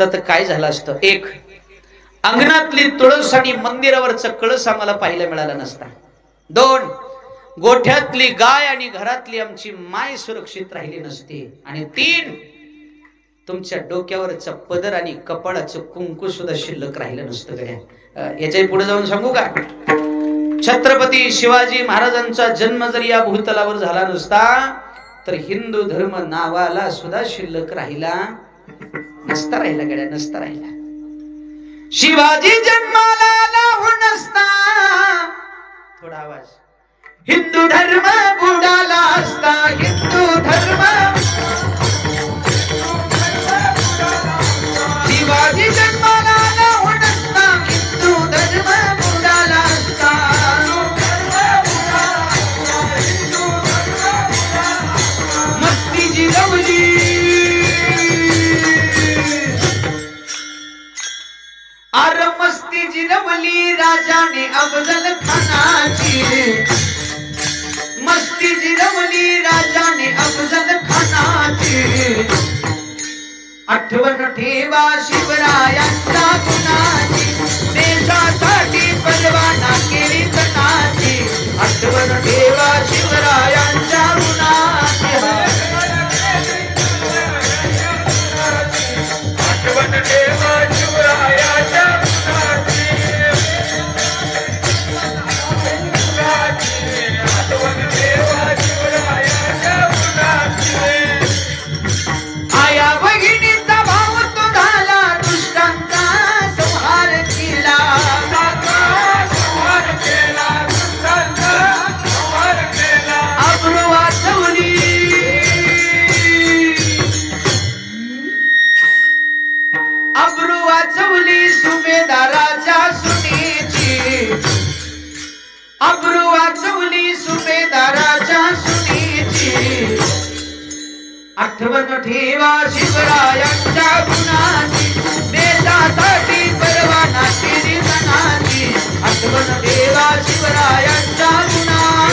तर काय झालं असतं, एक अंगणातली तुळस आणि मंदिरावरचा कळस आम्हाला पाहायला मिळाला नसता. दोन गोठ्यातली गाय आणि घरातली आमची माय सुरक्षित राहिली नसती. आणि तीन तुमच्या डोक्यावरचा पदर आणि कपाळाचं कुंकू सुद्धा शिल्लक राहिलं नसतं. गड्या याच्याही पुढे जाऊन सांगू का, छत्रपती शिवाजी महाराजांचा जन्म जर या भूतलावर झाला नसता तर हिंदू धर्म नावाला सुद्धा शिल्लक राहिला नसता. राहिला गड्या, नसता राहिला. शिवाजी जन्माला आला हो नसता, थोडा आवाज, हिंदू धर्म बुडाला असता. हिंदू धर्म, शिवाजी जन्माला आला हो नसता, हिंदू धर्म बुडाला असता. मस्ती जिरवली, अरे मस्ती जिरवली राजाने अफजल खानाची. मस्ती जिरवली राजाने अफजल खानाची. आठवण ठेवा शिवरायांच्या गुणाची, देशासाठी परवाना केली तनाची. आठवण ठेवा शिवरायांच्या गुणाची. आठवण ठेवा शिवरायांच्या गुणाची. आठवण ठेवा शिवरायांच्या गुणाची. आया भगिनीचा भाव तो झाला, दुष्टांचा संहार केला. अब्रू वाचवली, अब्रू वाचवली सुभेदाराच्या सुनेची. अब्रू वाचवली सुभेदाराच्या सुनेची. आठवण ठेवा शिवरायांच्या गुणाची, देशासाठी परवाना केली तनाची. आठवण ठेवा शिवरायांच्या गुणाची.